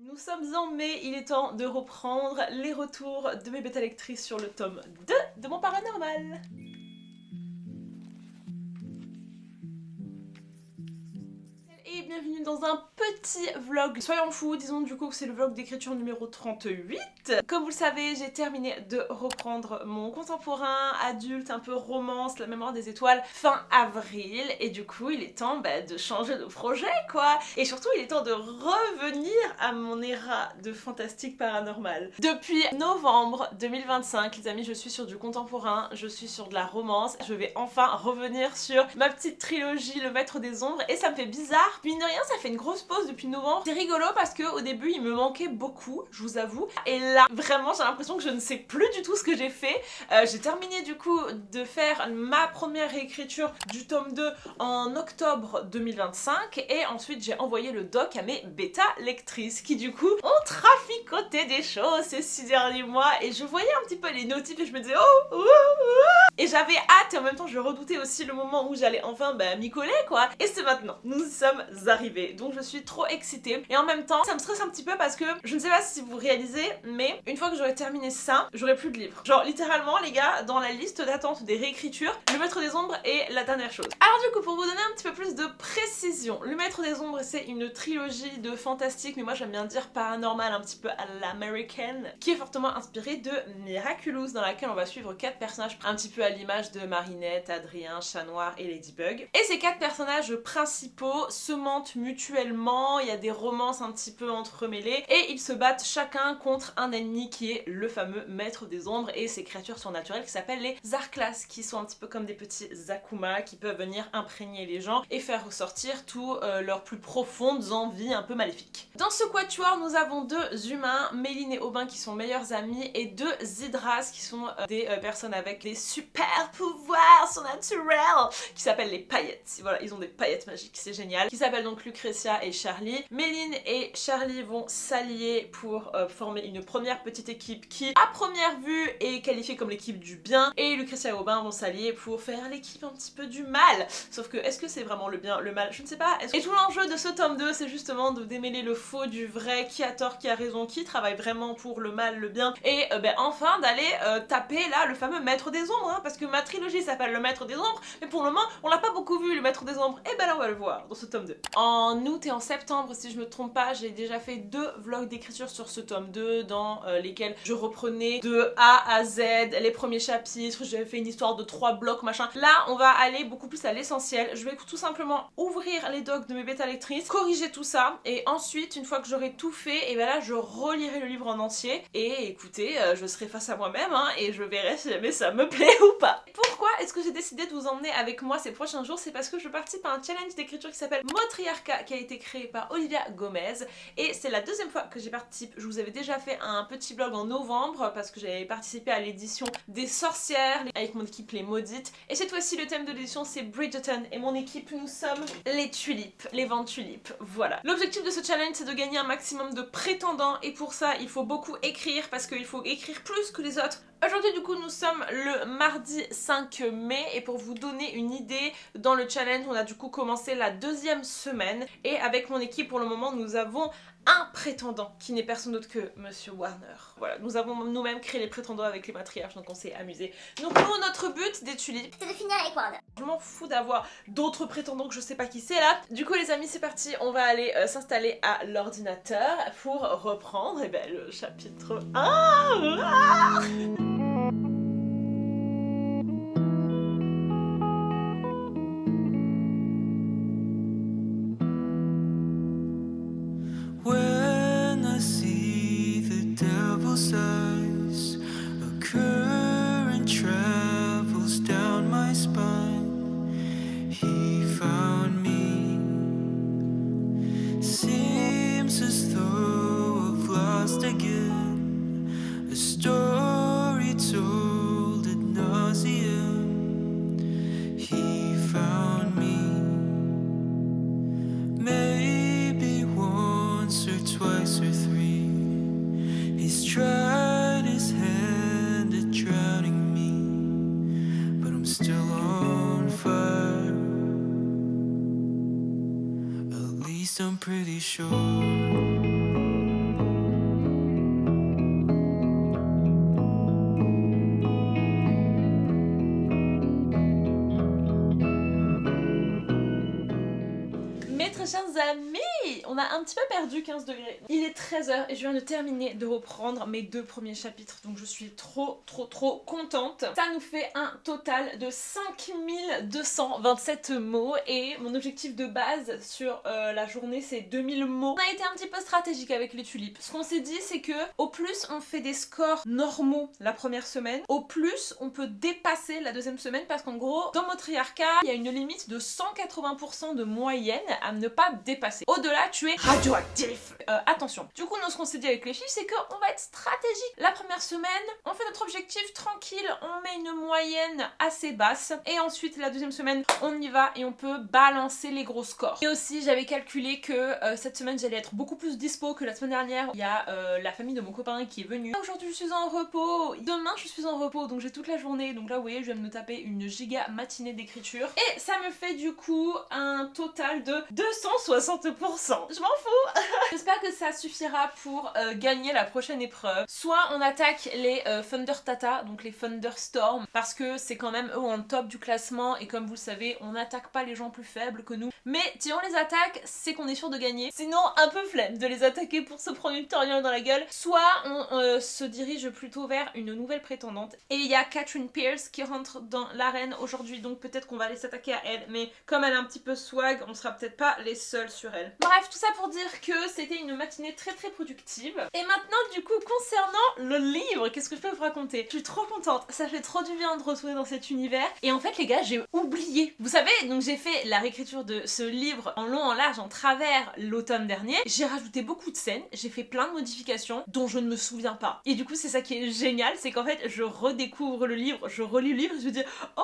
Nous sommes en mai, il est temps de reprendre les retours de mes bêta lectrices sur le tome 2 de mon paranormal. Et bienvenue dans un petit vlog, soyons fous, disons du coup que c'est le vlog d'écriture numéro 38. Comme vous le savez, j'ai terminé de reprendre mon contemporain, adulte, un peu romance, la mémoire des étoiles, fin avril, et du coup il est temps de changer de projet quoi. Et surtout il est temps de revenir à mon éra de fantastique paranormal. Depuis novembre 2025, les amis, je suis sur du contemporain, je suis sur de la romance, je vais enfin revenir sur ma petite trilogie Le Maître des Ombres, et ça me fait bizarre. Mine de rien, ça fait une grosse pause depuis novembre. C'est rigolo parce que au début, il me manquait beaucoup, je vous avoue. Et là, vraiment, j'ai l'impression que je ne sais plus du tout ce que j'ai fait. J'ai terminé du coup de faire ma première réécriture du tome 2 en octobre 2025. Et ensuite, j'ai envoyé le doc à mes bêta lectrices qui du coup ont traficoté des choses ces 6 derniers mois. Et je voyais un petit peu les notifs et je me disais oh, et j'avais hâte, et en même temps je redoutais aussi le moment où j'allais enfin m'y coller quoi. Et c'est maintenant, nous y sommes arrivés, donc je suis trop excitée. Et en même temps ça me stresse un petit peu parce que je ne sais pas si vous réalisez, mais une fois que j'aurai terminé ça, j'aurai plus de livres. Genre littéralement les gars, dans la liste d'attente des réécritures, Le Maître des Ombres est la dernière chose. Alors du coup, pour vous donner un petit peu plus de précision, Le Maître des Ombres c'est une trilogie de fantastique, mais moi j'aime bien dire paranormal, un petit peu à l'américaine, qui est fortement inspirée de Miraculous, dans laquelle on va suivre 4 personnages un petit peu à l'image de Marinette, Adrien, Chat Noir et Ladybug. Et ces 4 personnages principaux se mentent mutuellement, il y a des romances un petit peu entremêlées, et ils se battent chacun contre un ennemi qui est le fameux Maître des Ombres et ces créatures surnaturelles qui s'appellent les Zarklas, qui sont un petit peu comme des petits Akuma qui peuvent venir imprégner les gens et faire ressortir tous leurs plus profondes envies un peu maléfiques. Dans ce quatuor, nous avons 2 humains, Méline et Aubin, qui sont meilleurs amis, et 2 Hydras qui sont des personnes avec des super pouvoirs surnaturels qui s'appellent les paillettes. Voilà, ils ont des paillettes magiques, c'est génial. Qui s'appellent donc Lucretia et Charlie. Méline et Charlie vont s'allier pour former une première petite équipe qui, à première vue, est qualifiée comme l'équipe du bien. Et Lucretia et Aubin vont s'allier pour faire l'équipe un petit peu du mal. Sauf que, est-ce que c'est vraiment le bien, le mal? Je ne sais pas. Et tout l'enjeu de ce tome 2, c'est justement de démêler le faux du vrai, qui a tort, qui a raison, qui travaille vraiment pour le mal, le bien. Et enfin d'aller taper là le fameux Maître des Ombres, hein, parce que ma trilogie s'appelle Le Maître des Ombres, mais pour le moment on l'a pas beaucoup vu, le Maître des Ombres, et ben là on va le voir dans ce tome 2. En août et en septembre, si je me trompe pas, j'ai déjà fait 2 vlogs d'écriture sur ce tome 2 dans lesquels je reprenais de A à Z les premiers chapitres, j'avais fait une histoire de 3 blocs machin. Là on va aller beaucoup plus à l'essentiel, je vais tout simplement ouvrir les docs de mes bêta lectrices, corriger tout ça, et ensuite une fois que j'aurai tout fait, et ben là je relirai le livre en entier, et écoutez, je serai face à moi-même hein, et je verrai si jamais ça me plaît ou pas. Pourquoi est-ce que j'ai décidé de vous emmener avec moi ces prochains jours? C'est parce que je participe à un challenge d'écriture qui s'appelle Motriarca, qui a été créé par Olivia Gomez, et c'est la 2e fois que j'y participe. Je vous avais déjà fait un petit blog en novembre parce que j'avais participé à l'édition des sorcières avec mon équipe Les Maudites, et cette fois-ci le thème de l'édition c'est Bridgerton, et mon équipe nous sommes les tulipes, les vents tulipes, voilà. L'objectif de ce challenge c'est de gagner un maximum de prétendants, et pour ça il faut beaucoup écrire parce qu'il faut écrire plus que les autres. Aujourd'hui du coup nous sommes le mardi 5 mai, et pour vous donner une idée, dans le challenge on a du coup commencé la 2e semaine, et avec mon équipe pour le moment nous avons un prétendant qui n'est personne d'autre que Monsieur Warner. Voilà, nous avons nous-mêmes créé les prétendants avec les matriarches, donc on s'est amusé. Donc nous, notre but des tulipes, c'est de finir avec Warner. Je m'en fous d'avoir d'autres prétendants que je sais pas qui c'est là. Du coup les amis, c'est parti, on va aller s'installer à l'ordinateur pour reprendre le chapitre 1. When I see the devil's eyes, a current travels down my spine. He found me. Seems as though I've lost again. A story told ad nauseam. He found me. Maybe once or twice or 3. He's tried his hand at drowning me, but I'm still on fire. At least I'm pretty sure. on a un petit peu perdu 15 degrés. Il est 13h et je viens de terminer de reprendre mes 2 premiers chapitres, donc je suis trop contente. Ça nous fait un total de 5227 mots et mon objectif de base sur la journée c'est 2000 mots. On a été un petit peu stratégique avec les tulipes. Ce qu'on s'est dit c'est que au plus on fait des scores normaux la première semaine, au plus on peut dépasser la deuxième semaine parce qu'en gros dans Matriarcat il y a une limite de 180% de moyenne à ne pas dépasser. Au-delà tu es radioactif. Attention. Du coup nous ce qu'on s'est dit avec les filles c'est qu'on va être stratégique. La première semaine on fait notre objectif tranquille, on met une moyenne assez basse et ensuite la deuxième semaine on y va et on peut balancer les gros scores. Et aussi j'avais calculé que cette semaine j'allais être beaucoup plus dispo que la semaine dernière. Il y a la famille de mon copain qui est venue. Aujourd'hui je suis en repos, demain je suis en repos donc j'ai toute la journée, donc là vous voyez je viens de me taper une giga matinée d'écriture et ça me fait du coup un total de 260%. Je m'en fous. J'espère que ça suffira pour gagner la prochaine épreuve. Soit on attaque les Thunder Tata, donc les Thunderstorm, parce que c'est quand même eux en top du classement et comme vous le savez on n'attaque pas les gens plus faibles que nous, mais si on les attaque c'est qu'on est sûr de gagner, sinon un peu flemme de les attaquer pour se prendre une torgnole dans la gueule. Soit on se dirige plutôt vers une nouvelle prétendante et il y a Catherine Pierce qui rentre dans l'arène aujourd'hui, donc peut-être qu'on va aller s'attaquer à elle, mais comme elle a un petit peu swag on sera peut-être pas les seuls sur elle. Bref, tout ça pour dire que c'était une matinée très productive. Et maintenant du coup concernant le livre, qu'est-ce que je peux vous raconter? Je suis trop contente, ça fait trop du bien de retourner dans cet univers. Et en fait les gars j'ai oublié, vous savez, donc j'ai fait la réécriture de ce livre en long, en large, en travers l'automne dernier. J'ai rajouté beaucoup de scènes, j'ai fait plein de modifications dont je ne me souviens pas. Et du coup c'est ça qui est génial, c'est qu'en fait je redécouvre le livre, je relis le livre et je me dis oh.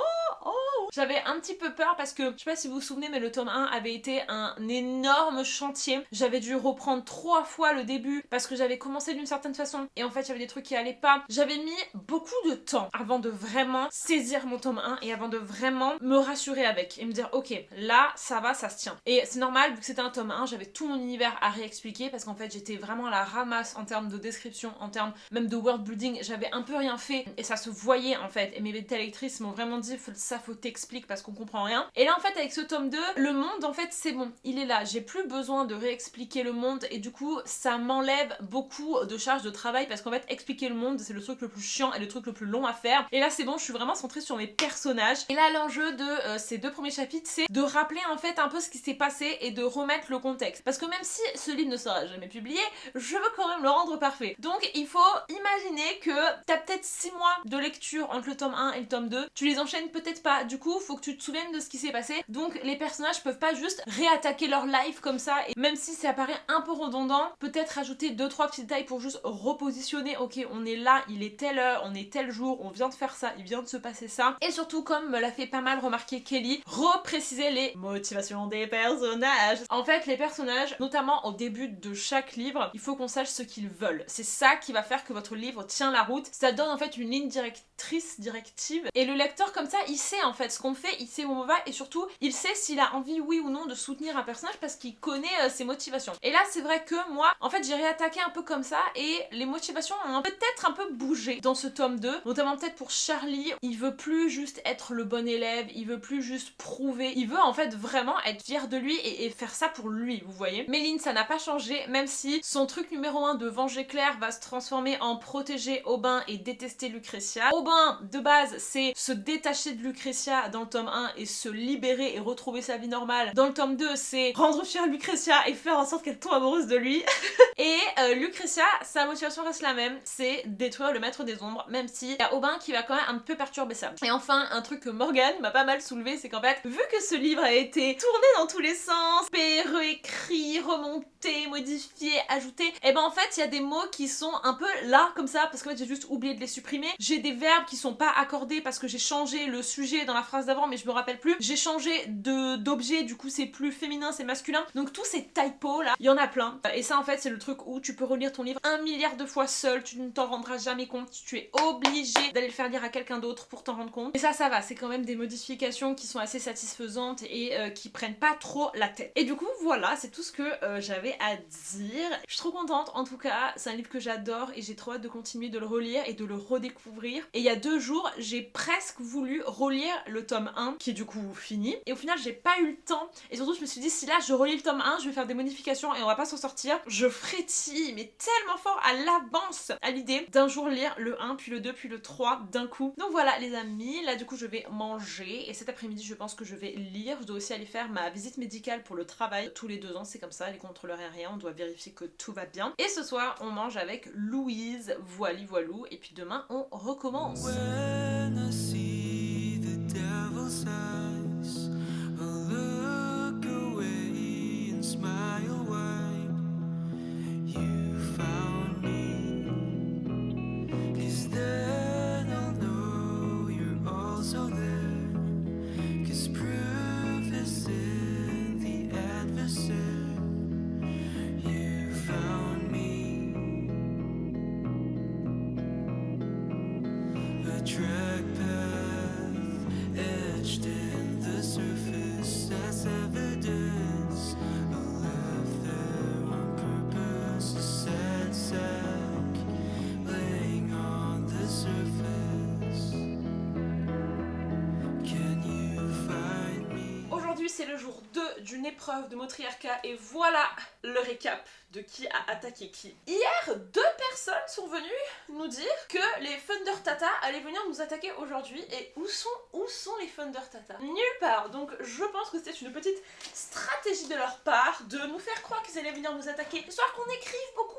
J'avais un petit peu peur parce que, je sais pas si vous vous souvenez, mais le tome 1 avait été un énorme chantier. J'avais dû reprendre 3 fois le début parce que j'avais commencé d'une certaine façon et en fait j'avais des trucs qui allaient pas. J'avais mis beaucoup de temps avant de vraiment saisir mon tome 1 et avant de vraiment me rassurer avec et me dire ok, là ça va, ça se tient. Et c'est normal, vu que c'était un tome 1, j'avais tout mon univers à réexpliquer parce qu'en fait j'étais vraiment à la ramasse en termes de description, en termes même de world building, j'avais un peu rien fait et ça se voyait en fait. Et mes bêta lectrices m'ont vraiment dit ça faut t'expliquer parce qu'on comprend rien. Et là en fait avec ce tome 2, le monde en fait c'est bon, il est là, j'ai plus besoin de réexpliquer le monde et du coup ça m'enlève beaucoup de charge de travail parce qu'en fait expliquer le monde c'est le truc le plus chiant et le truc le plus long à faire. Et là c'est bon, je suis vraiment centrée sur mes personnages. Et là l'enjeu de ces 2 premiers chapitres c'est de rappeler en fait un peu ce qui s'est passé et de remettre le contexte. Parce que même si ce livre ne sera jamais publié, je veux quand même le rendre parfait. Donc il faut imaginer que t'as peut-être 6 mois de lecture entre le tome 1 et le tome 2, tu les enchaînes peut-être pas, du coup faut que tu te souviennes de ce qui s'est passé, donc les personnages peuvent pas juste réattaquer leur life comme ça et même si ça paraît un peu redondant, peut-être rajouter 2-3 petits détails pour juste repositionner, ok on est là, il est telle heure, on est tel jour, on vient de faire ça, il vient de se passer ça. Et surtout comme me l'a fait pas mal remarquer Kelly, repréciser les motivations des personnages. En fait les personnages, notamment au début de chaque livre, il faut qu'on sache ce qu'ils veulent. C'est ça qui va faire que votre livre tient la route, ça donne en fait une ligne directive et le lecteur comme ça il sait en fait ce qu'on fait, il sait où on va et surtout il sait s'il a envie oui ou non de soutenir un personnage parce qu'il connaît ses motivations. Et là c'est vrai que moi en fait j'ai réattaqué un peu comme ça et les motivations ont peut-être un peu bougé dans ce tome 2, notamment peut-être pour Charlie. Il veut plus juste être le bon élève, il veut plus juste prouver, il veut en fait vraiment être fier de lui et faire ça pour lui, vous voyez. Méline ça n'a pas changé, même si son truc numéro 1 de venger Claire va se transformer en protéger Aubin et détester Lucretia. Aubin de base c'est se détacher de Lucretia dans le tome 1 et se libérer et retrouver sa vie normale. Dans le tome 2 c'est rendre fière Lucretia et faire en sorte qu'elle tombe amoureuse de lui. Et Lucretia, sa motivation reste la même, c'est détruire le maître des ombres, même si y a Aubin qui va quand même un peu perturber ça. Et enfin un truc que Morgane m'a pas mal soulevé, c'est qu'en fait vu que ce livre a été tourné dans tous les sens, réécrit, remonté, modifié, ajouté, et ben en fait il y a des mots qui sont un peu là comme ça parce qu'en fait j'ai juste oublié de les supprimer. J'ai des verbes qui sont pas accordés parce que j'ai changé le sujet dans la phrase d'avant mais je me rappelle plus. J'ai changé d'objet, du coup c'est plus féminin, c'est masculin. Donc tous ces typos là, il y en a plein. Et ça en fait c'est le truc où tu peux relire ton livre 1 milliard de fois seul, tu ne t'en rendras jamais compte, tu es obligé d'aller le faire lire à quelqu'un d'autre pour t'en rendre compte. Et ça va, c'est quand même des modifications qui sont assez satisfaisantes et qui prennent pas trop la tête. Et du coup voilà, c'est tout ce que j'avais à dire. Je suis trop contente, en tout cas c'est un livre que j'adore et j'ai trop hâte de continuer de le relire et de le redécouvrir. Et il y a 2 jours j'ai presque voulu relire le tome 1 qui est du coup fini. Et au final j'ai pas eu le temps. Et surtout je me suis dit si là je relis le tome 1, je vais faire des modifications et on va pas s'en sortir. Je frétille mais tellement fort à l'avance à l'idée d'un jour lire le 1 puis le 2 puis le 3 d'un coup. Donc voilà les amis, là du coup je vais manger et cet après-midi je pense que je vais lire. Je dois aussi aller faire ma visite médicale pour le travail. Tous les 2 ans c'est comme ça, les contrôleurs aériens, on doit vérifier que tout va bien. Et ce soir on mange avec Louise, voili voilou, et puis demain on recommence. When I see the devil's eyes, I'll look away and smile wide. You found me, 'cause then I'll know you're also there. 'Cause proof is in the adversary. You found me. A track path etched in the surface, that's evidence. I left there on purpose, a sad sack laying on the surface. Can you find me? Aujourd'hui c'est le jour 2 d'une épreuve de Motriarca et voilà le récap de qui a attaqué qui. Hier, 2 personnes sont venues nous dire que les Thunder Tata allaient venir nous attaquer aujourd'hui. Et où sont les Thunder Tata? Nulle part. Donc je pense que c'était une petite stratégie de leur part de nous faire croire qu'ils allaient venir nous attaquer, histoire qu'on écrive beaucoup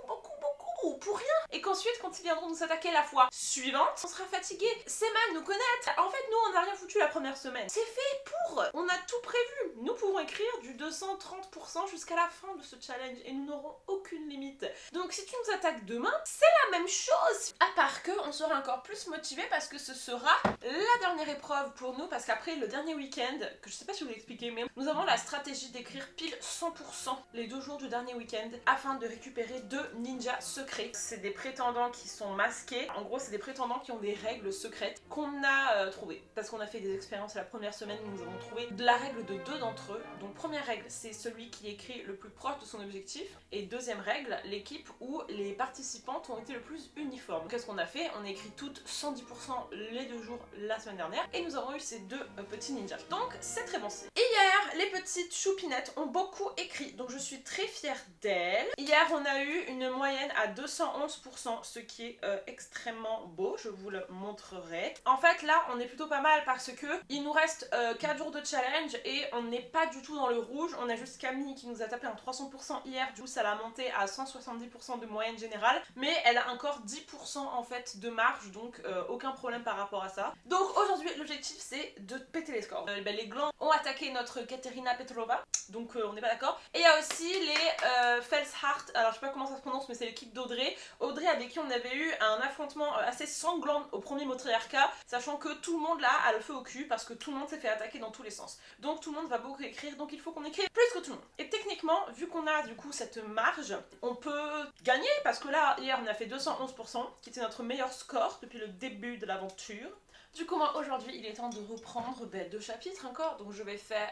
pour rien, et qu'ensuite quand ils viendront nous attaquer la fois suivante, on sera fatigué. C'est mal nous connaître. En fait nous on n'a rien foutu la première semaine. C'est fait pour. On a tout prévu. Nous pouvons écrire du 230% jusqu'à la fin de ce challenge et nous n'aurons aucune limite. Donc si tu nous attaques demain, c'est la même chose. À part que on sera encore plus motivé parce que ce sera la dernière épreuve pour nous, parce qu'après le dernier week-end, que je sais pas si je vous l'ai expliqué, mais nous avons la stratégie d'écrire pile 100% les 2 jours du dernier week-end afin de récupérer 2 ninjas secrets. C'est des prétendants qui sont masqués. En gros c'est des prétendants qui ont des règles secrètes qu'on a trouvées. Parce qu'on a fait des expériences la première semaine, nous avons trouvé de la règle de 2 d'entre eux. Donc première règle, c'est celui qui écrit le plus proche de son objectif. Et deuxième règle, l'équipe où les participantes ont été le plus uniformes. Qu'est-ce qu'on a fait? On a écrit toutes 110% les 2 jours la semaine dernière. Et nous avons eu ces 2 petits ninjas. Donc c'est très bon signe. Hier, les petites choupinettes ont beaucoup écrit. Donc je suis très fière d'elles. Hier, on a eu une moyenne à 211%, ce qui est extrêmement beau. Je vous le montrerai. En fait, là, on est plutôt pas mal parce que il nous reste 4 jours de challenge et on n'est pas du tout dans le rouge. On a juste Camille qui nous a tapé un 300% hier. Du coup, ça l'a monté à 170% de moyenne générale. Mais elle a encore 10% en fait de marge. Donc, aucun problème par rapport à ça. Donc, aujourd'hui, l'objectif, c'est de péter les scores. Les glands ont attaqué notre Katerina Petrova. Donc, on n'est pas d'accord. Et il y a aussi les Felshart. Alors, je sais pas comment ça se prononce, mais c'est l'équipe d'Audrey. Audrey avec qui on avait eu un affrontement assez sanglant au premier Motriarca, sachant que tout le monde là a le feu au cul parce que tout le monde s'est fait attaquer dans tous les sens. Donc tout le monde va beaucoup écrire, donc il faut qu'on écrive plus que tout le monde. Et techniquement, vu qu'on a du coup cette marge, on peut gagner parce que là, hier on a fait 211%, qui était notre meilleur score depuis le début de l'aventure. Du coup moi aujourd'hui il est temps de reprendre 2 chapitres encore, donc je vais faire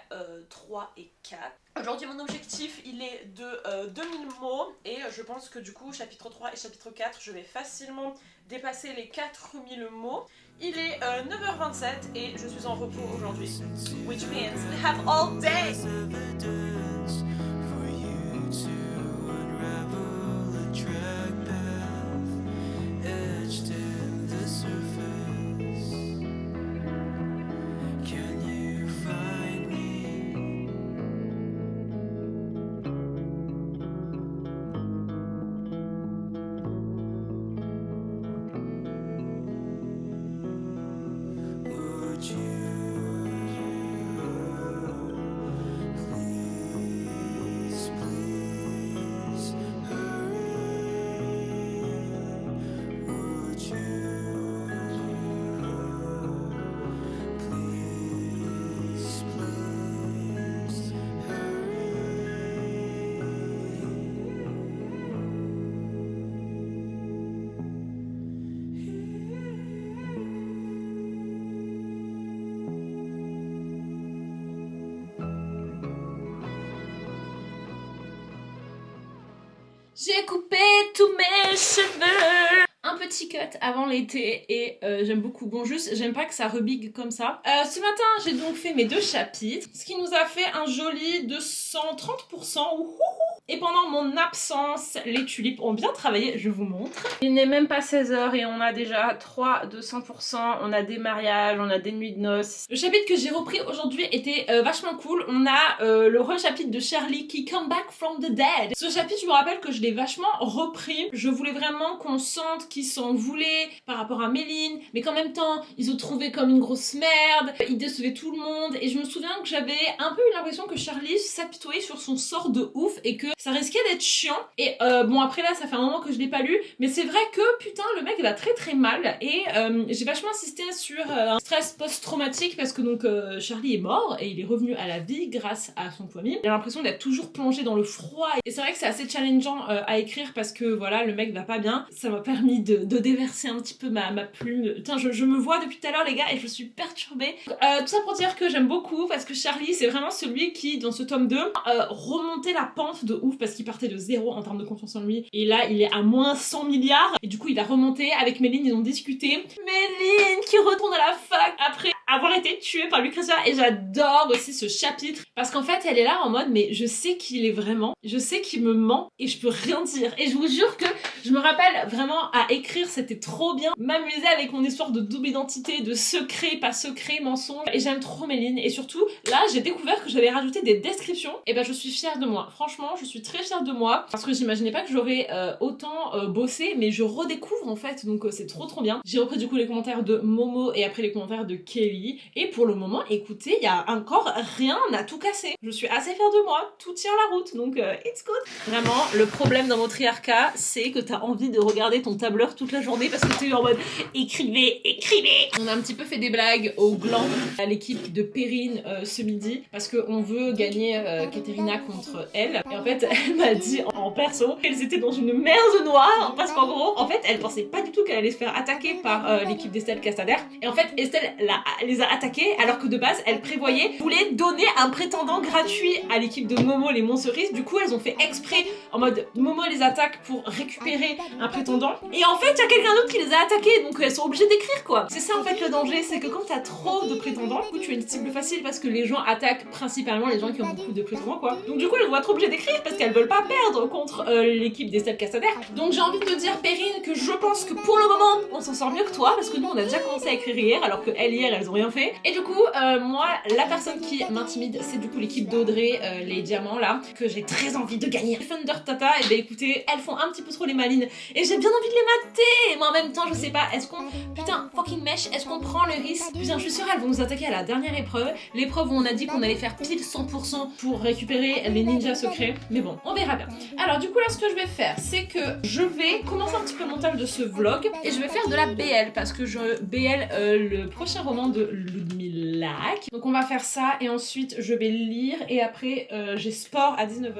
3 et 4. Aujourd'hui mon objectif il est de 2000 mots et je pense que du coup chapitre 3 et chapitre 4 je vais facilement dépasser les 4000 mots. Il est 9h27 et je suis en repos aujourd'hui, which means we have all day. J'ai coupé tous mes cheveux. Un petit petit cut avant l'été et j'aime beaucoup. Bon, juste, j'aime pas que ça rebigue comme ça. Ce matin, j'ai donc fait mes 2 chapitres, ce qui nous a fait un joli 230%. Ouhou. Et pendant mon absence, les tulipes ont bien travaillé, je vous montre. Il n'est même pas 16h et on a déjà 3 de 100%, on a des mariages, on a des nuits de noces. Le chapitre que j'ai repris aujourd'hui était vachement cool. On a le re-chapitre de Charlie qui come back from the dead. Ce chapitre, je me rappelle que je l'ai vachement repris. Je voulais vraiment qu'on sente qu'ils s'en voulaient par rapport à Méline, mais qu'en même temps, ils ont trouvé comme une grosse merde, ils décevaient tout le monde. Et je me souviens que j'avais un peu eu l'impression que Charlie s'apitoyait sur son sort de ouf et que ça risquait d'être chiant. Et bon, après là, ça fait un moment que je l'ai pas lu, mais c'est vrai que putain, le mec va très très mal. Et j'ai vachement insisté sur un stress post-traumatique parce que donc Charlie est mort et il est revenu à la vie grâce à son famille. J'ai l'impression d'être toujours plongé dans le froid. Et c'est vrai que c'est assez challengeant à écrire parce que voilà, le mec va pas bien. Ça m'a permis de déverser un petit peu ma plume. Putain, je me vois depuis tout à l'heure, les gars, et je suis perturbée. Tout ça pour dire que j'aime beaucoup parce que Charlie, c'est vraiment celui qui, dans ce tome 2, remontait la pente de ouf parce qu'il partait de 0 en termes de confiance en lui. Et là, il est à moins 100 milliards. Et du coup, il a remonté avec Méline, ils ont discuté. Méline qui retourne à la fac après avoir été tuée par Lucrezia. Et j'adore aussi ce chapitre parce qu'en fait, elle est là en mode, mais je sais qui il est vraiment. Je sais qu'il me ment et je peux rien dire. Et je vous jure que je me rappelle vraiment à écrire, c'était trop bien. M'amuser avec mon histoire de double identité, de secret, pas secret, mensonge. Et j'aime trop Méline. Et surtout, là, j'ai découvert que j'avais rajouté des descriptions. Et ben, je suis fière de moi. Franchement, je suis très fière de moi parce que j'imaginais pas que j'aurais autant bossé, mais je redécouvre en fait. Donc c'est trop bien. J'ai repris du coup les commentaires de Momo et après les commentaires de Kelly. Et pour le moment, écoutez, il y a encore rien à tout casser. Je suis assez fière de moi. Tout tient la route. Donc it's good. Vraiment, le problème dans mon triarcat, c'est que t'as envie de regarder ton tableur toute la journée parce que t'es en mode écrivez. On a un petit peu fait des blagues au gland à l'équipe de Perrine ce midi parce qu'on veut gagner Katerina contre elle. Et en fait, elle m'a dit en perso qu'elles étaient dans une merde noire parce qu'en gros, en fait, elle pensait pas du tout qu'elle allait se faire attaquer par l'équipe d'Estelle Castaner. Et en fait, Estelle les a attaqués alors que de base, elle voulait donner un prétendant gratuit à l'équipe de Momo les Montcerisses. Du coup, elles ont fait exprès en mode Momo les attaque pour récupérer un prétendant. Et en fait, il y a quelqu'un d'autre qui les a attaqués, donc elles sont obligées d'écrire quoi. C'est ça en fait le danger, c'est que quand t'as trop de prétendants, du coup, tu as une cible facile parce que les gens attaquent principalement les gens qui ont beaucoup de prétendants quoi. Donc du coup, elles vont être obligées d'écrire parce qu'elles veulent pas perdre contre l'équipe d'Estelle Castaner. Donc j'ai envie de te dire, Perrine, que je pense que pour le moment, on s'en sort mieux que toi parce que nous, on a déjà commencé à écrire hier alors que elles hier, elles ont rien fait. Et du coup, moi, la personne qui m'intimide, c'est du coup l'équipe d'Audrey, les diamants là, que j'ai très envie de gagner. Thunder Tata, et ben écoutez, elles font un petit peu trop les malines et j'ai bien envie de les mater. Mais en même temps, je sais pas, est-ce qu'on... Putain, fucking mèche, est-ce qu'on prend le risque? Putain, je suis sûre, elles vont nous attaquer à la dernière épreuve. L'épreuve où on a dit qu'on allait faire pile 100% pour récupérer les ninjas secrets. Mais bon, on verra bien. Alors du coup là, ce que je vais faire, c'est que je vais commencer un petit peu le montage de ce vlog et je vais faire de la BL parce que je BL le prochain roman de Ludmilla. Donc on va faire ça et ensuite je vais lire et après j'ai sport à 19h.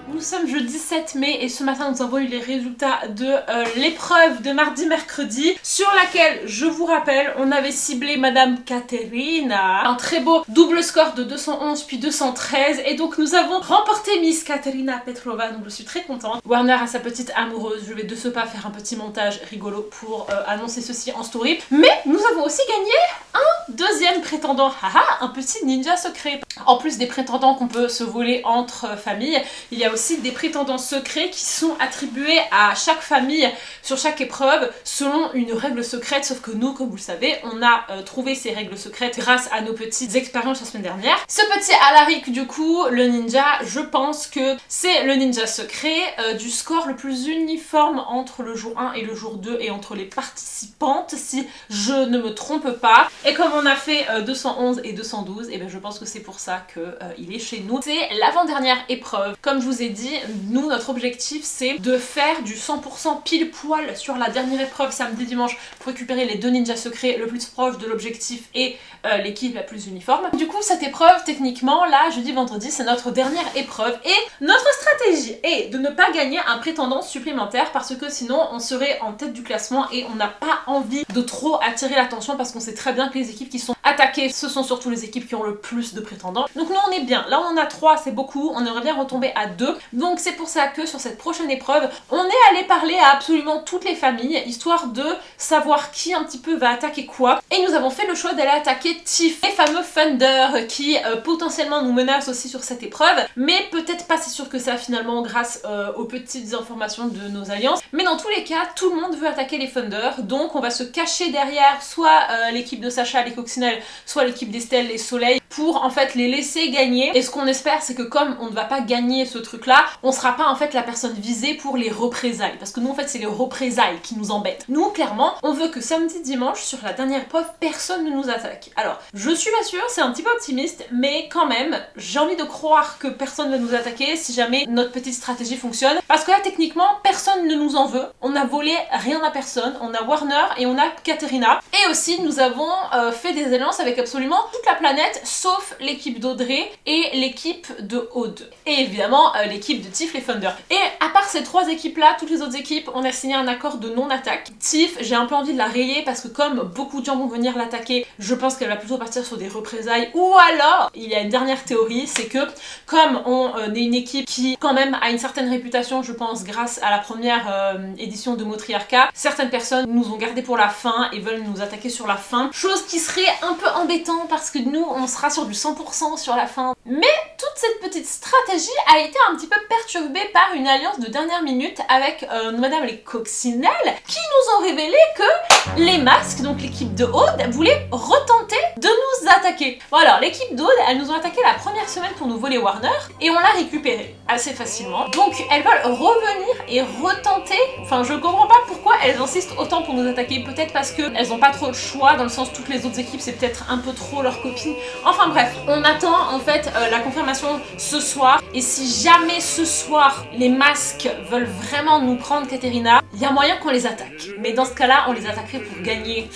Nous sommes jeudi 7 mai et ce matin nous avons eu les résultats de l'épreuve de mardi-mercredi sur laquelle, je vous rappelle, on avait ciblé Madame Katerina. Un très beau double score de 211 puis 213 et donc nous avons remporté Miss Katerina Petrova, donc je suis très contente. Warner a sa petite amoureuse, je vais de ce pas faire un petit montage rigolo pour annoncer ceci en story. Mais nous avons aussi gagné un deuxième prétendant, haha, un petit ninja secret. En plus des prétendants qu'on peut se voler entre familles, il y a aussi des prétendants secrets qui sont attribués à chaque famille sur chaque épreuve selon une règle secrète, sauf que nous, comme vous le savez, on a trouvé ces règles secrètes grâce à nos petites expériences la semaine dernière. Ce petit Alaric, du coup, le ninja, je pense que c'est le ninja secret du score le plus uniforme entre le jour 1 et le jour 2 et entre les participantes, si je ne me trompe pas. Et comme on a fait 211 et 212, et ben je pense que c'est pour ça qu'il est chez nous. C'est l'avant-dernière épreuve. Comme je vous ai dit, nous notre objectif c'est de faire du 100% pile poil sur la dernière épreuve samedi dimanche pour récupérer les 2 ninjas secrets le plus proche de l'objectif et l'équipe la plus uniforme. Du coup cette épreuve techniquement là jeudi vendredi c'est notre dernière épreuve et notre stratégie est de ne pas gagner un prétendant supplémentaire parce que sinon on serait en tête du classement et on n'a pas envie de trop attirer l'attention parce qu'on sait très bien que les équipes qui sont attaquées ce sont surtout les équipes qui ont le plus de prétendants. Donc nous on est bien, là on en a 3 c'est beaucoup, on aimerait bien retomber à 2. Donc c'est pour ça que sur cette prochaine épreuve on est allé parler à absolument toutes les familles histoire de savoir qui un petit peu va attaquer quoi. Et nous avons fait le choix d'aller attaquer Tiff, les fameux Thunder qui potentiellement nous menacent aussi sur cette épreuve, mais peut-être pas si sûr que ça finalement grâce aux petites informations de nos alliances. Mais dans tous les cas, tout le monde veut attaquer les Thunder, donc on va se cacher derrière soit l'équipe de Sacha, les Coccinelles, soit l'équipe d'Estelle, les Soleil, pour en fait les laisser gagner. Et ce qu'on espère c'est que comme on ne va pas gagner ce truc là, on sera pas en fait la personne visée pour les représailles, parce que nous en fait c'est les représailles qui nous embêtent. Nous clairement on veut que samedi dimanche sur la dernière épreuve personne ne nous attaque. Alors je suis pas sûre, c'est un petit peu optimiste, mais quand même j'ai envie de croire que personne va nous attaquer si jamais notre petite stratégie fonctionne, parce que là techniquement personne ne nous en veut, on a volé rien à personne, on a Warner et on a Katerina, et aussi nous avons fait des alliances avec absolument toute la planète sauf l'équipe d'Audrey et l'équipe de Aude, et évidemment l'équipe de Tiff les Thunder. Et à part ces 3 équipes là, toutes les autres équipes on a signé un accord de non-attaque. Tiff j'ai un peu envie de la rayer parce que comme beaucoup de gens vont venir l'attaquer, je pense qu'elle va plutôt partir sur des représailles, ou alors il y a une dernière théorie, c'est que comme on est une équipe qui quand même a une certaine réputation, je pense grâce à la première édition de Motriarca, certaines personnes nous ont gardé pour la fin et veulent nous attaquer sur la fin, chose qui serait un peu embêtant parce que nous on sera sur du 100% sur la fin. Mais toute cette petite stratégie a été un petit peu perturbée par une alliance de dernière minute avec madame les Coccinelles qui nous ont révélé que les masques, donc l'équipe de Aude, voulaient retenter de nous attaquer. Bon alors l'équipe d'Aude, elles nous ont attaqué la première semaine pour nous voler Warner et on l'a récupéré assez facilement. Donc elles veulent revenir et retenter, enfin je comprends pas pourquoi elles insistent autant pour nous attaquer, peut-être parce qu'elles ont pas trop le choix, dans le sens toutes les autres équipes c'est peut-être un peu trop leurs copines. Enfin bref, on attend en fait la confirmation ce soir, et si jamais ce soir les masques veulent vraiment nous prendre Katerina, il y a moyen qu'on les attaque. Mais dans ce cas-là, on les attaquerait pour gagner.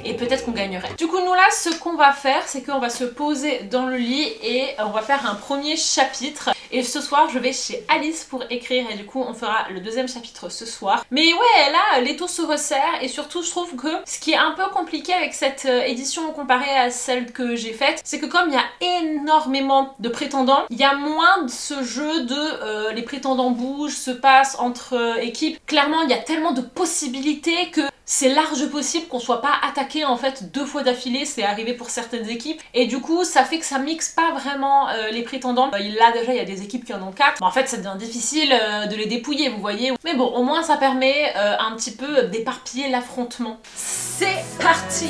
Et peut-être qu'on gagnerait. Du coup nous là ce qu'on va faire c'est qu'on va se poser dans le lit et on va faire un premier chapitre, et ce soir je vais chez Alice pour écrire et du coup on fera le 2e chapitre ce soir. Mais ouais là l'étau se resserre, et surtout je trouve que ce qui est un peu compliqué avec cette édition comparée à celle que j'ai faite, c'est que comme il y a énormément de prétendants, il y a moins de ce jeu de les prétendants bougent, se passent entre équipes. Clairement il y a tellement de possibilités que c'est large possible qu'on soit pas attaqué en fait 2 fois d'affilée, c'est arrivé pour certaines équipes, et du coup ça fait que ça mixe pas vraiment les prétendants. Là déjà il y a des équipes qui en ont 4, mais en fait ça devient difficile de les dépouiller, vous voyez. Mais bon au moins ça permet un petit peu d'éparpiller l'affrontement. C'est parti.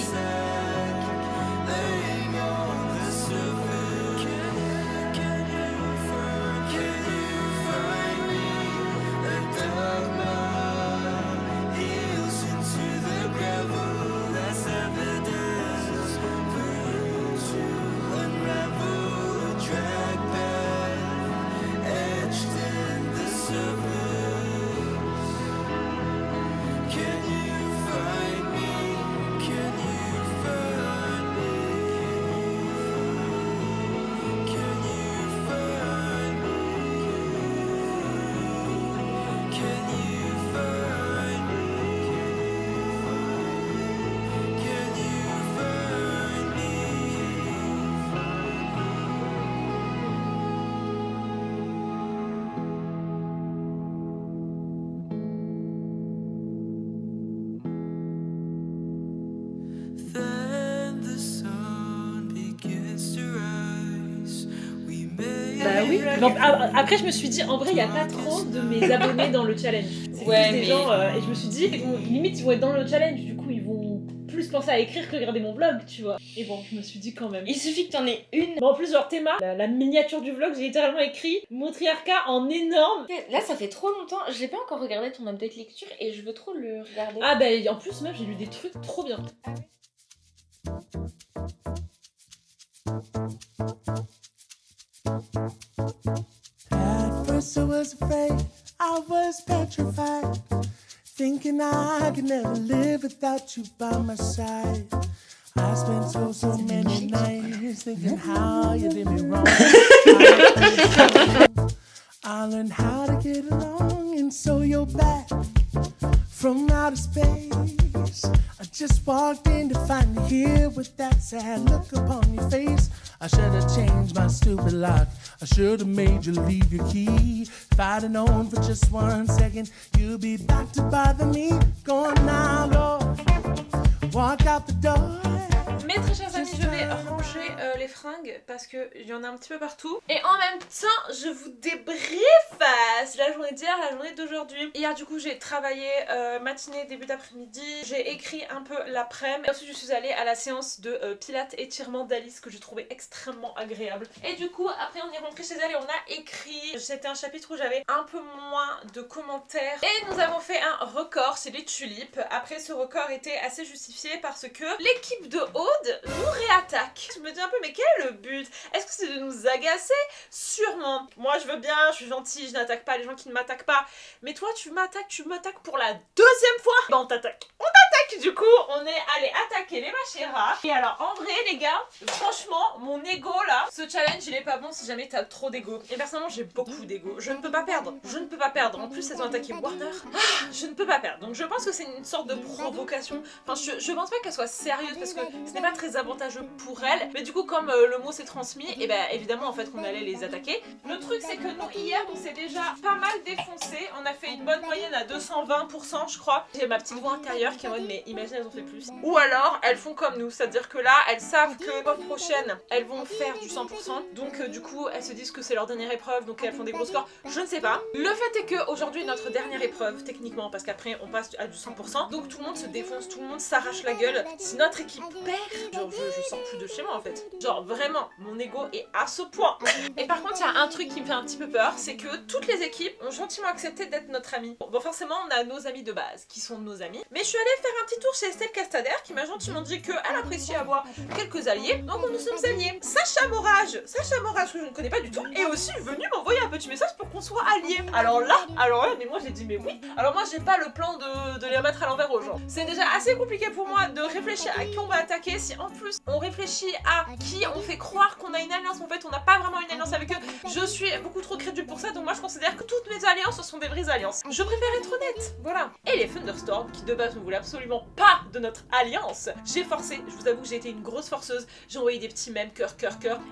Bah oui. Donc, après je me suis dit en vrai il n'y a pas trop de mes abonnés dans le challenge. C'est plus des gens et je me suis dit limite ils vont être dans le challenge, du coup ils vont plus penser à écrire que regarder mon vlog, tu vois. Et bon je me suis dit quand même. Il suffit que t'en aies une. Bon, en plus genre Théma, la miniature du vlog, j'ai littéralement écrit Motriarca en énorme. Là ça fait trop longtemps, je l'ai pas encore regardé ton update lecture et je veux trop le regarder. Ah bah en plus même j'ai lu des trucs trop bien. was afraid, I was petrified, thinking I could never live without you by my side. I spent so many nights thinking how you did me wrong. I learned how to get along, and so you're back from outer space. I just walked in to find you here with that sad look upon your face. I should have changed my stupid lock. I should have made you leave your key. If I'd have known for just 1 second you'd be back to bother me. Go on now, Lord, walk out the door. Mes très chers amis, je vais ranger les fringues parce qu'il y en a un petit peu partout. Et en même temps, je vous débriefe la journée d'hier, la journée d'aujourd'hui. Hier, du coup, j'ai travaillé matinée, début d'après-midi. J'ai écrit un peu l'après-midi. Ensuite, je suis allée à la séance de pilates étirement d'Alice que j'ai trouvé extrêmement agréable. Et du coup, après, on est rentré chez elle et on a écrit. C'était un chapitre où j'avais un peu moins de commentaires. Et nous avons fait un record, c'est les tulipes. Après, ce record était assez justifié parce que l'équipe de Aude nous réattaque. Je me dis un peu, mais quel est le but? Est-ce que c'est de nous agacer? Sûrement. Moi, je veux bien, je suis gentille, je n'attaque pas les gens qui ne m'attaquent pas. Mais toi, tu m'attaques pour la deuxième fois. Bah, on t'attaque. Du coup, on est allé attaquer les Machera. Et alors, en vrai, les gars, franchement, mon ego là, ce challenge, il est pas bon si jamais t'as trop d'ego. Et personnellement, j'ai beaucoup d'ego. Je ne peux pas perdre. Je ne peux pas perdre. En plus, elles ont attaqué Warner. Je ne peux pas perdre. Donc, je pense que c'est une sorte de provocation. Enfin, je pense pas qu'elle soit sérieuse parce que ce n'est pas très avantageux pour elle. Mais du coup, comme le mot s'est transmis, et ben évidemment, en fait, qu'on allait les attaquer. Le truc, c'est que nous, hier, on s'est déjà pas mal défoncé. On a fait une bonne moyenne à 220%, je crois. J'ai ma petite voix intérieure qui est en mode, mais imagine, elles ont fait plus. Ou alors, elles font comme nous, c'est-à-dire que là, elles savent que la prochaine, elles vont faire du 100%. Donc, du coup, elles se disent que c'est leur dernière épreuve, donc elles font des gros scores. Je ne sais pas. Le fait est que aujourd'hui, notre dernière épreuve, techniquement, parce qu'après, on passe à du 100%. Donc, tout le monde se défonce, tout le monde s'arrache la gueule. Si notre équipe perd, genre, je sors plus de chez moi en fait. Genre, vraiment, mon ego est à ce point. Et par contre, il y a un truc qui me fait un petit peu peur, c'est que toutes les équipes ont gentiment accepté d'être notre amie. Bon, forcément, on a nos amis de base qui sont nos amis. Mais je suis allée faire un petit tour chez Estelle Castader qui m'a gentiment dit qu'elle appréciait avoir quelques alliés. Donc, nous sommes alliés. Sacha Morage, que je ne connais pas du tout, est aussi venu m'envoyer un petit message pour qu'on soit alliés. Alors là, mais moi j'ai dit mais oui. Alors moi j'ai pas le plan de les remettre à l'envers aux gens. C'est déjà assez compliqué pour moi de réfléchir à qui on va attaquer si en plus on réfléchit à qui on fait croire qu'on a une alliance. En fait, on n'a pas vraiment une alliance avec eux. Je suis beaucoup trop crédule pour ça, donc moi je considère que toutes mes alliances sont des vraies alliances. Je préfère être honnête, voilà. Et les Thunderstorm, qui de base ne voulaient absolument pas de notre alliance, j'ai forcé, je vous avoue que j'ai été une grosse forceuse. J'ai envoyé des petits mèmes, cœur.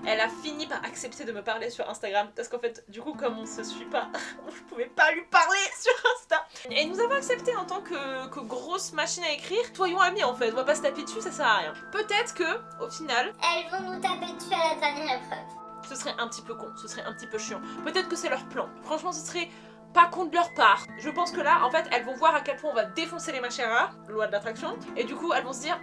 Elle a fini par accepter de me parler sur Instagram, parce qu'en fait, du coup, comme on se suit pas, je pouvais pas lui parler sur Insta. Et nous avons accepté en tant que grosse machine à écrire, soyons amis en fait, on va pas se taper dessus, ça sert à rien. Peut-être que, au final, elles vont nous taper dessus à la dernière épreuve. Ce serait un petit peu con, ce serait un petit peu chiant. Peut-être que c'est leur plan. Franchement, ce serait pas con de leur part. Je pense que là, en fait, elles vont voir à quel point on va défoncer les Machera, loi de l'attraction, et du coup, elles vont se dire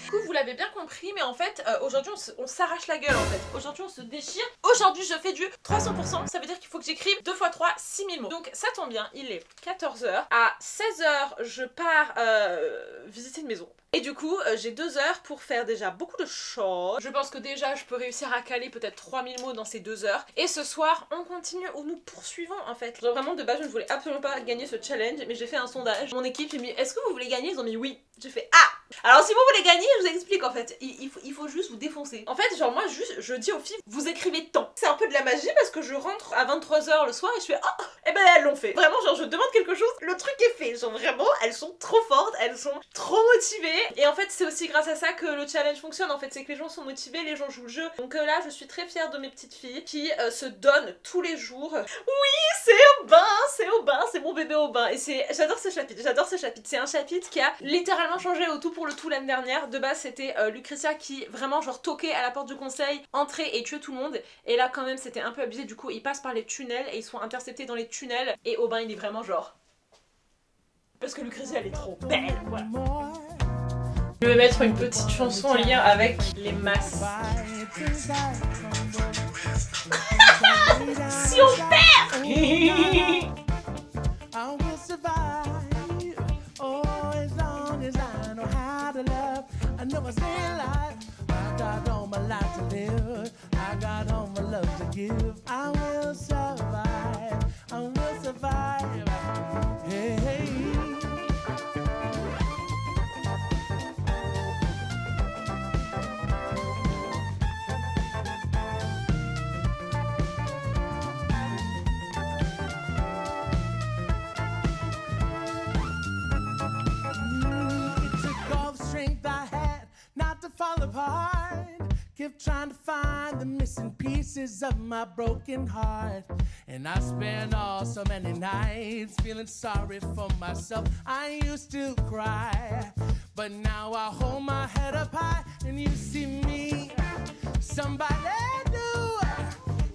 du coup, vous l'avez bien compris, mais en fait, aujourd'hui, on s'arrache la gueule, en fait. Aujourd'hui, on se déchire. Aujourd'hui, je fais du 300%. Ça veut dire qu'il faut que j'écrive 2 x 3, 6000 mots. Donc, ça tombe bien, il est 14h. À 16h, je pars visiter une maison. Et du coup, j'ai 2 heures pour faire déjà beaucoup de choses. Je pense que déjà, je peux réussir à caler peut-être 3000 mots dans ces 2 heures. Et ce soir, on continue où nous poursuivons en fait. Genre vraiment, de base, je ne voulais absolument pas gagner ce challenge, mais j'ai fait un sondage. Mon équipe, j'ai mis, est-ce que vous voulez gagner? Ils ont mis oui. J'ai fait ah. Alors si vous voulez gagner, je vous explique en fait. Il faut juste vous défoncer. En fait, genre moi, juste, je dis aux filles, vous écrivez tant. C'est un peu de la magie parce que je rentre à 23h le soir et je fais oh, et ben elles l'ont fait. Vraiment, genre je demande quelque chose, le truc est fait. Genre vraiment, elles sont trop fortes, elles sont trop motivées. Et en fait, c'est aussi grâce à ça que le challenge fonctionne. En fait, c'est que les gens sont motivés, les gens jouent le jeu. Donc là, je suis très fière de mes petites filles qui se donnent tous les jours. Oui, c'est Aubin, c'est mon bébé Aubin. Et j'adore ce chapitre, C'est un chapitre qui a littéralement changé au tout pour le tout l'année dernière. De base, c'était Lucretia qui vraiment genre toquait à la porte du conseil, entrait et tuait tout le monde. Et là, quand même, c'était un peu abusé. Du coup, ils passent par les tunnels et ils sont interceptés dans les tunnels. Et Aubin, il est vraiment genre... Parce que Lucretia, elle est trop belle, voilà. Je vais mettre une petite chanson en lien avec les masses. Si on perd I know I stay alive. I got all my life to live. I got all my love to give. I will survive. fall apart. Keep trying to find the missing pieces of my broken heart. And I spent so many nights feeling sorry for myself. I used to cry, but now I hold my head up high and you see me, somebody new.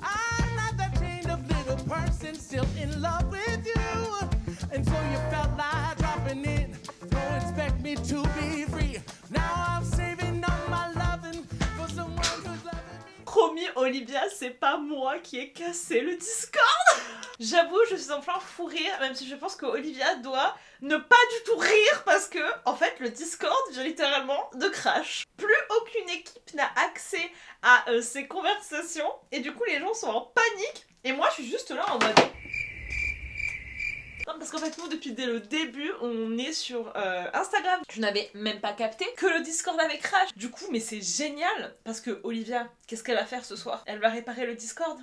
I'm not that chained up little person still in love with you. And so you felt like dropping in. Don't expect me to be free. Now I'm saving up my loving for someone who's loving me. Promis, Olivia, c'est pas moi qui ai cassé le Discord. J'avoue, je suis en plein fou rire, même si je pense que Olivia doit ne pas du tout rire parce que, en fait, le Discord vient littéralement de crash. Plus aucune équipe n'a accès à ces conversations et du coup, les gens sont en panique et moi, je suis juste là en mode... Non, parce qu'en fait, nous, depuis dès le début, on est sur Instagram. Je n'avais même pas capté que le Discord avait crash. Du coup, mais c'est génial parce que Olivia, qu'est-ce qu'elle va faire ce soir? Elle va réparer le Discord.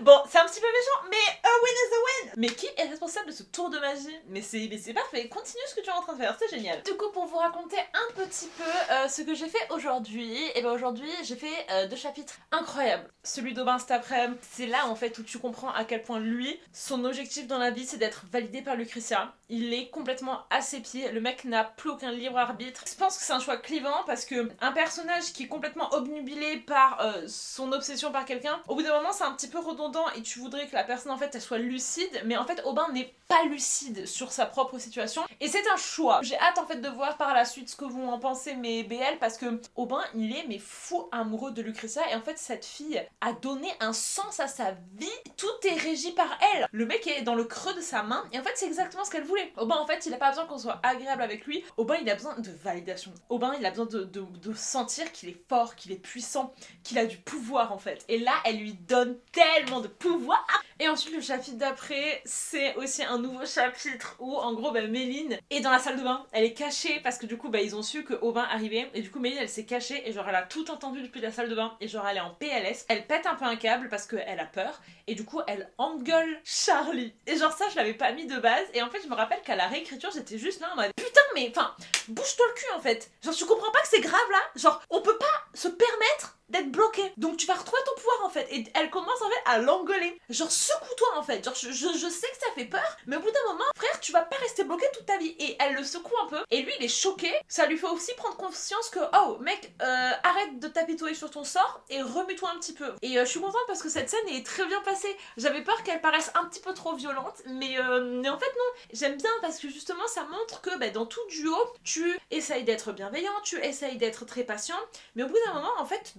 Bon, c'est un petit peu méchant, mais a win is a win. Mais qui est responsable de ce tour de magie? Mais c'est parfait, continue ce que tu es en train de faire, c'est génial. Du coup, pour vous raconter un petit peu ce que j'ai fait aujourd'hui, et ben aujourd'hui, j'ai fait 2 chapitres incroyables. Celui d'Aubin cet après-midi, c'est là en fait où tu comprends à quel point lui, son objectif dans la vie, c'est d'être validé par Lucretia. Il est complètement à ses pieds, le mec n'a plus aucun libre arbitre. Je pense que c'est un choix clivant parce que un personnage qui est complètement obnubilé par son obsession par quelqu'un, au bout d'un moment c'est un petit peu redondant et tu voudrais que la personne en fait elle soit lucide, mais en fait Aubin n'est pas lucide sur sa propre situation et c'est un choix. J'ai hâte en fait de voir par la suite ce que vont en penser mes BL parce que Aubin il est mais fou amoureux de Lucretia et en fait cette fille a donné un sens à sa vie, tout est régi par elle. Le mec est dans le creux de sa main et en fait c'est exactement ce qu'elle voulait. Aubin en fait il a pas besoin qu'on soit agréable avec lui, Aubin il a besoin de validation. Aubin il a besoin de sentir qu'il est fort, qu'il est puissant, qu'il a du pouvoir en fait. Et là elle lui donne tellement de pouvoir. Et ensuite le chapitre d'après c'est aussi un nouveau chapitre où en gros Méline est dans la salle de bain, elle est cachée parce que du coup ils ont su que Aubin arrivait et du coup Méline elle s'est cachée et genre elle a tout entendu depuis la salle de bain et genre elle est en PLS, elle pète un peu un câble parce qu'elle a peur et du coup elle engueule Charlie et genre ça je l'avais pas mis de base et en fait je me rappelle qu'à la réécriture j'étais juste là en mode putain mais enfin bouge-toi le cul en fait, genre tu comprends pas que c'est grave là, genre on peut pas se permettre d'être bloqué. Donc tu vas retrouver ton pouvoir en fait. Et elle commence en fait à l'engueuler. Genre secoue-toi en fait. Genre je sais que ça fait peur, mais au bout d'un moment, frère, tu vas pas rester bloqué toute ta vie. Et elle le secoue un peu. Et lui il est choqué. Ça lui fait aussi prendre conscience que oh mec, arrête de t'apitoyer sur ton sort et remue-toi un petit peu. Et je suis contente parce que cette scène est très bien passée. J'avais peur qu'elle paraisse un petit peu trop violente, mais en fait non. J'aime bien parce que justement ça montre que dans tout duo, tu essayes d'être bienveillant, tu essayes d'être très patient, mais au bout d'un moment en fait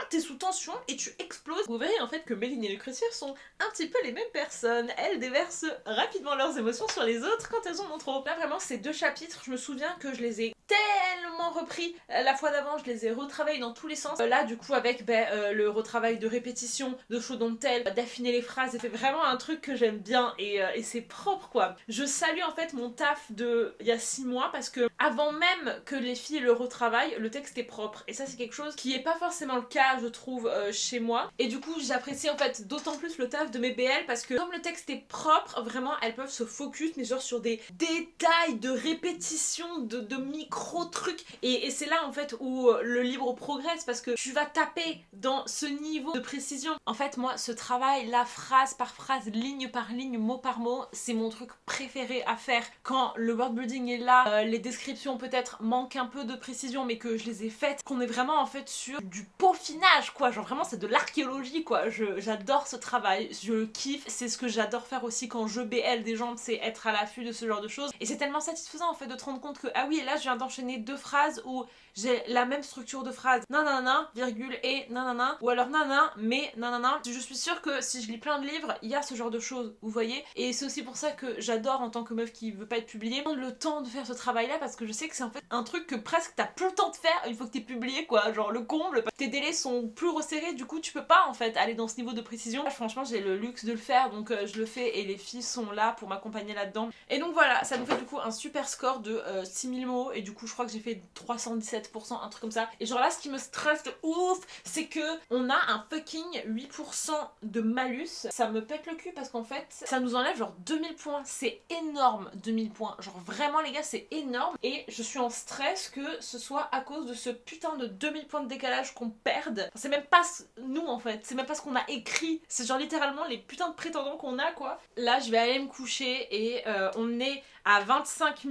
t'es sous tension et tu exploses. Vous verrez en fait que Méline et Lucretia sont un petit peu les mêmes personnes. Elles déversent rapidement leurs émotions sur les autres quand elles en ont trop. Là vraiment ces 2 chapitres, je me souviens que je les ai tellement repris la fois d'avant, je les ai retravaillés dans tous les sens. Là du coup avec le retravail de répétition, de show don't tell, d'affiner les phrases, c'est vraiment un truc que j'aime bien et c'est propre quoi. Je salue en fait mon taf de il y a 6 mois parce que avant même que les filles le retravaillent, le texte est propre et ça c'est quelque chose qui est pas forcément le cas je trouve chez moi et du coup j'apprécie en fait d'autant plus le taf de mes BL parce que comme le texte est propre, vraiment elles peuvent se focus mais genre sur des détails de répétition, de micro trucs et c'est là en fait où le livre progresse parce que tu vas taper dans ce niveau de précision. En fait moi ce travail là, phrase par phrase, ligne par ligne, mot par mot, c'est mon truc préféré à faire quand le word building est là, les descriptions peut-être manquent un peu de précision mais que je les ai faites, qu'on est vraiment en fait sur du peaufinage quoi, genre vraiment c'est de l'archéologie quoi, j'adore ce travail, je le kiffe, c'est ce que j'adore faire aussi quand je BL des gens, c'est être à l'affût de ce genre de choses et c'est tellement satisfaisant en fait de te rendre compte que ah oui là je viens d'enchaîner 2 phrases où j'ai la même structure de phrase, nanana, virgule et nanana, ou alors nanana, mais nanana. Je suis sûre que si je lis plein de livres, il y a ce genre de choses, vous voyez. Et c'est aussi pour ça que j'adore en tant que meuf qui veut pas être publiée, prendre le temps de faire ce travail-là parce que je sais que c'est en fait un truc que presque t'as plus le temps de faire une fois que t'es publié quoi, genre le comble. Tes délais sont plus resserrés, du coup tu peux pas en fait aller dans ce niveau de précision. Franchement j'ai le luxe de le faire donc je le fais et les filles sont là pour m'accompagner là-dedans. Et donc voilà, ça nous fait du coup un super score de 6000 mots et du coup je crois que j'ai fait 317%, un truc comme ça. Et genre là, ce qui me stresse de ouf, c'est que on a un fucking 8% de malus. Ça me pète le cul parce qu'en fait, ça nous enlève genre 2000 points. C'est énorme, 2000 points. Genre vraiment les gars, c'est énorme. Et je suis en stress que ce soit à cause de ce putain de 2000 points de décalage qu'on perde. Enfin, c'est même pas nous en fait, c'est même pas ce qu'on a écrit. C'est genre littéralement les putains de prétendants qu'on a quoi. Là, je vais aller me coucher et on est à 25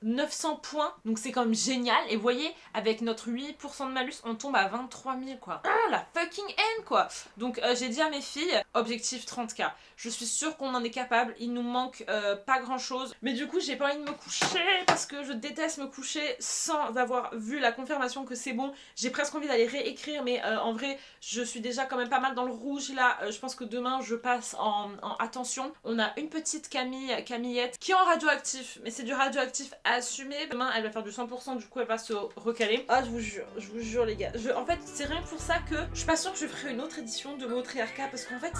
900 points. Donc c'est quand même génial. Et vous voyez, avec notre 8% de malus, on tombe à 23 000 quoi. Ah, la fucking haine quoi. Donc j'ai dit à mes filles, objectif 30K. Je suis sûre qu'on en est capable. Il nous manque pas grand chose. Mais du coup, j'ai pas envie de me coucher parce que je déteste me coucher sans avoir vu la confirmation que c'est bon. J'ai presque envie d'aller réécrire, mais en vrai, je suis déjà quand même pas mal dans le rouge là. Je pense que demain, je passe en attention. On a une petite Camillette qui est en radioactif, mais c'est du radioactif à assumer. Demain, elle va faire du 100%, du coup, elle va se recaler. Ah, je vous jure les gars. En fait, c'est rien que pour ça que je suis pas sûre que je ferai une autre édition de Matriarcat parce qu'en fait,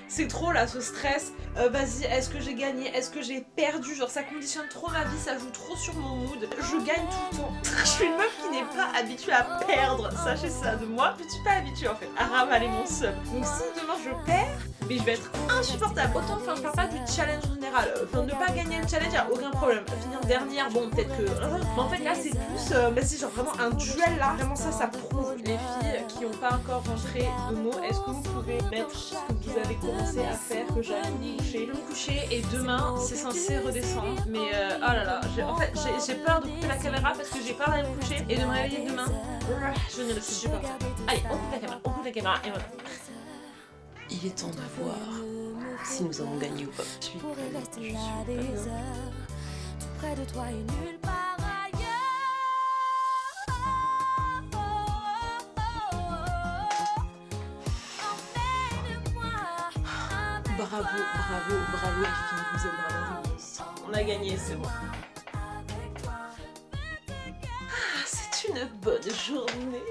c'est trop là, ce stress. Vas-y, est-ce que j'ai gagné? Est-ce que j'ai perdu? Genre, ça conditionne trop ma vie, ça joue trop sur mon mood. Je gagne tout le temps. Je suis une meuf qui n'est pas habituée à perdre. Sachez ça de moi. Je suis pas habituée en fait à ravaler mon sub. Donc si demain je perds, mais je vais être insupportable. Autant, enfin, je parle pas du challenge général. Enfin, ne pas gagner le challenge, y'a aucun problème. Finir dernière, bon, peut-être que. Mais en fait, là, c'est plus. C'est genre vraiment un duel là. Vraiment, ça prouve. Les filles qui n'ont pas encore rentré de mots, est-ce que vous pouvez mettre ce que vous avez commencé à faire, que j'aille me coucher et demain, c'est censé redescendre. Mais oh là là, en fait, j'ai peur de couper la caméra parce que j'ai peur d'aller me coucher et de me réveiller demain. Je ne le suis pas. Allez, on coupe la caméra et voilà. Il est temps de voir si nous avons gagné ou pas. Je suis pas bien. Tout près de toi et nulle part ailleurs. Emmène-moi avec Bravo, les filles, vous êtes vraiment réussies. On a gagné, c'est bon. Ah, c'est une bonne journée.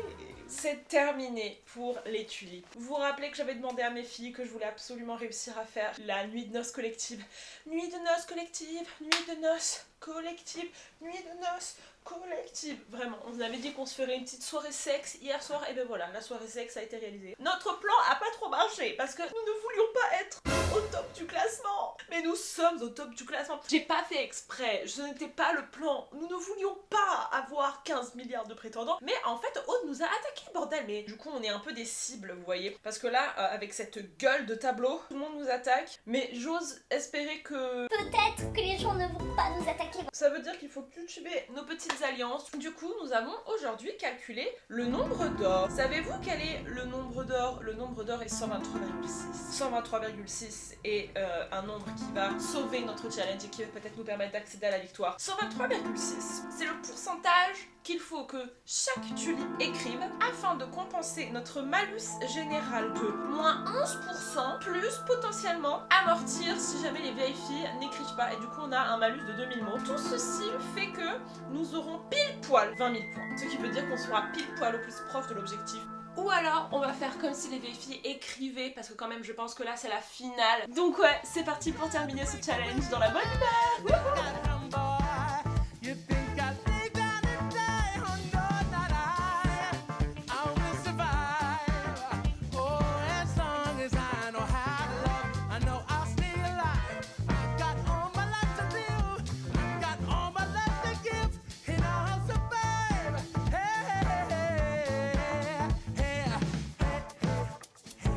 C'est terminé pour les tulipes. Vous vous rappelez que j'avais demandé à mes filles que je voulais absolument réussir à faire la nuit de noces collective. Nuit de noces collective, nuit de noces collective, nuit de noces collective. Vraiment, on avait dit qu'on se ferait une petite soirée sexe hier soir et ben voilà, la soirée sexe a été réalisée. Notre plan a pas trop marché parce que nous ne voulions pas être au top du classement. Mais nous sommes au top du classement. J'ai pas fait exprès, ce n'était pas le plan. Nous ne voulions pas avoir 15 milliards de prétendants. Mais en fait, Aude nous a attaqué, bordel. Mais du coup, on est un peu des cibles, vous voyez. Parce que là, avec cette gueule de tableau, tout le monde nous attaque. Mais j'ose espérer que... Peut-être que les gens ne vont pas nous attaquer. Ça veut dire qu'il faut cultiver nos petites alliances. Du coup, nous avons aujourd'hui calculé le nombre d'or. Savez-vous quel est le nombre d'or? Le nombre d'or est 123,6. 123,6 est un nombre qui va sauver notre challenge et qui va peut-être nous permettre d'accéder à la victoire. 123,6, c'est le pourcentage qu'il faut que chaque tulipe écrive afin de compenser notre malus général de moins 11%, plus potentiellement amortir si jamais les vieilles filles n'écrivent pas. Et du coup, on a un malus de 2000 mots. Tout ceci fait que nous aurons pile poil 20 000 points. Ce qui veut dire qu'on sera pile poil au plus proche de l'objectif. Ou alors, on va faire comme si les vieilles filles écrivaient, parce que quand même, je pense que là, c'est la finale. Donc ouais, c'est parti pour terminer ce challenge dans la bonne humeur.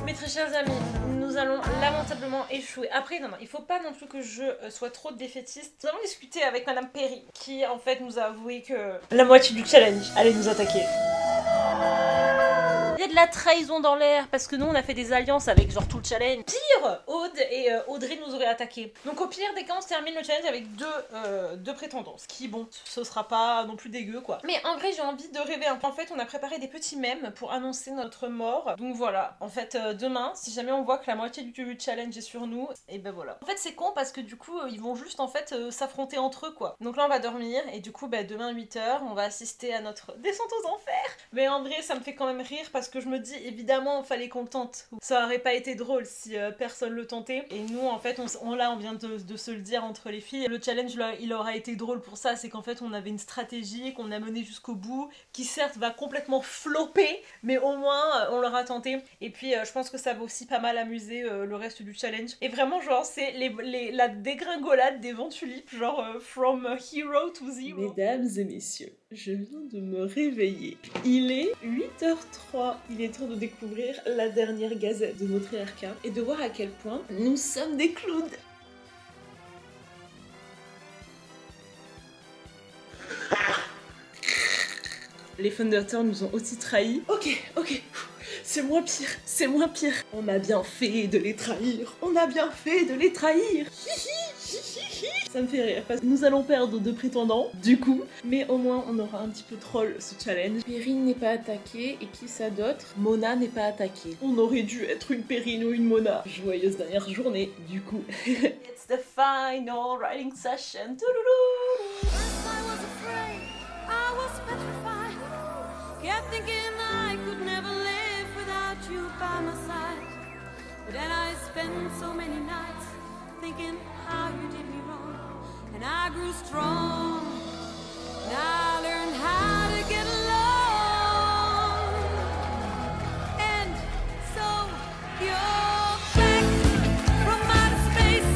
Mes très chers amis, nous allons lamentablement échouer. Après, non, il faut pas non plus que je sois trop défaitiste. Nous avons discuté avec Madame Perry, qui en fait nous a avoué que la moitié du challenge allait nous attaquer. Il y a de la trahison dans l'air parce que nous on a fait des alliances avec genre tout le challenge. Pire, Aude et Audrey nous auraient attaqué. Donc au pire des cas on se termine le challenge avec deux prétendants. Ce qui bon, ce sera pas non plus dégueu quoi. Mais en vrai j'ai envie de rêver un peu. En fait on a préparé des petits mèmes pour annoncer notre mort. Donc voilà, en fait demain si jamais on voit que la moitié du challenge est sur nous, et ben voilà. En fait c'est con parce que du coup ils vont juste en fait s'affronter entre eux quoi. Donc là on va dormir et du coup demain 8h on va assister à notre descente aux enfers. Mais en vrai ça me fait quand même rire parce que que je me dis évidemment fallait qu'on le tente. Ça aurait pas été drôle si personne le tentait. Et nous en fait on vient de se le dire entre les filles. Le challenge là, il aura été drôle pour ça, c'est qu'en fait on avait une stratégie qu'on a menée jusqu'au bout, qui certes va complètement flopper, mais au moins on l'aura tenté. Et puis je pense que ça va aussi pas mal amuser le reste du challenge. Et vraiment genre c'est la dégringolade des vents tulipes, genre from hero to zero. Mesdames et messieurs, je viens de me réveiller. Il est 8h03. Il est temps de découvrir la dernière gazette de Matriarcat et de voir à quel point nous sommes des clowns. Les Thunderturns nous ont aussi trahis. Ok, c'est moins pire. On a bien fait de les trahir. Ça me fait rire parce que nous allons perdre 2 prétendants, du coup. Mais au moins, on aura un petit peu troll ce challenge. Perrine n'est pas attaquée, et qui ça d'autre? Mona n'est pas attaquée. On aurait dû être une Perrine ou une Mona. Joyeuse dernière journée, du coup. It's the final writing session. I was petrified. Kept thinking I could never live without you by my side. But then I spent so many nights thinking how you did me wrong. And I grew strong. And I learned how to get along. And so you're back from outer space.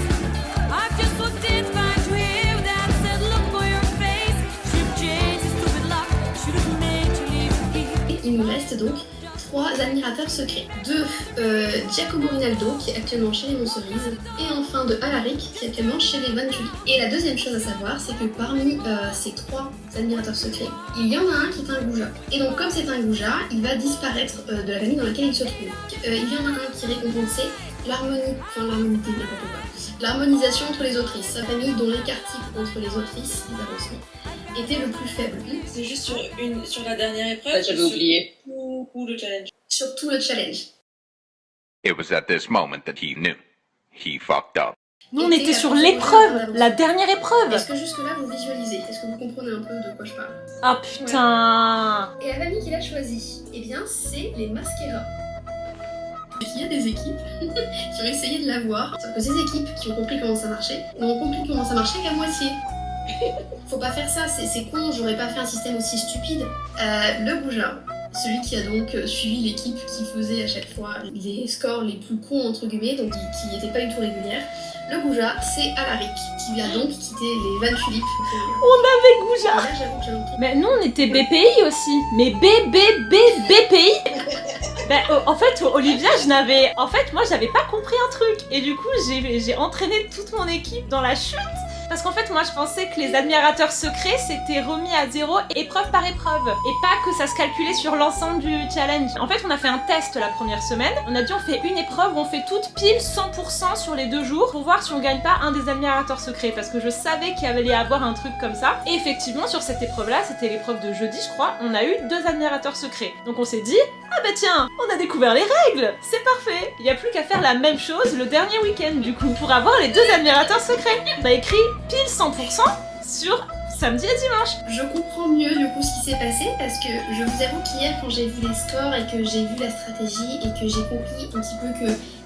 I've just looked in, find you here with that said look for your face. Should've changed the stupid lock. Should've made you leave here. Il nous reste donc 3 admirateurs secrets. De Giacomo Rinaldo, qui est actuellement chez les Moncerises, et enfin de Alaric, qui est actuellement chez les Van Tulip. Et la deuxième chose à savoir, c'est que parmi ces 3 admirateurs secrets, il y en a un qui est un goujat. Et donc comme c'est un goujat, il va disparaître de la famille dans laquelle il se trouve. Il y en a un qui récompensait l'harmonisation entre les autrices. Sa famille dont l'écart-type entre les autrices, les avancements, était le plus faible. C'est juste sur la dernière épreuve. J'avais oublié. Ou le challenge. Sur tout le challenge. It was at this moment that he knew. He fucked up. Nous, on était sur l'épreuve, la dernière épreuve. Est-ce que jusque-là vous visualisez? Est-ce que vous comprenez un peu de quoi je parle? Ah putain. Et la famille qu'il a choisie, eh bien c'est les Masqueras. Il y a des équipes qui ont essayé de l'avoir, sauf que ces équipes qui ont compris comment ça marchait, n'ont compris comment ça marchait qu'à moitié. Faut pas faire ça, c'est con, j'aurais pas fait un système aussi stupide. Le goujat, celui qui a donc suivi l'équipe qui faisait à chaque fois les scores les plus cons entre guillemets, donc qui n'étaient pas du tout régulières. Le goujat, c'est Alaric, qui vient donc quitter les Van Tulip. On avait goujat. Là, j'avoue que j'avoue. Mais nous, on était BPI aussi. Mais BPI. En fait, Olivia, moi, j'avais pas compris un truc. Et du coup, j'ai entraîné toute mon équipe dans la chute. Parce qu'en fait, moi, je pensais que les admirateurs secrets s'étaient remis à 0 épreuve par épreuve. Et pas que ça se calculait sur l'ensemble du challenge. En fait, on a fait un test la première semaine. On a dit, on fait une épreuve où on fait toutes pile 100% sur les 2 jours pour voir si on gagne pas un des admirateurs secrets. Parce que je savais qu'il allait y avoir un truc comme ça. Et effectivement, sur cette épreuve-là, c'était l'épreuve de jeudi, je crois, on a eu 2 admirateurs secrets. Donc on s'est dit, ah bah tiens, on a découvert les règles, c'est parfait. Il n'y a plus qu'à faire la même chose le dernier week-end du coup, pour avoir les 2 admirateurs secrets. On a écrit pile 100% sur samedi et dimanche. Je comprends mieux du coup ce qui s'est passé parce que je vous avoue qu'hier quand j'ai vu les scores et que j'ai vu la stratégie et que j'ai compris un petit peu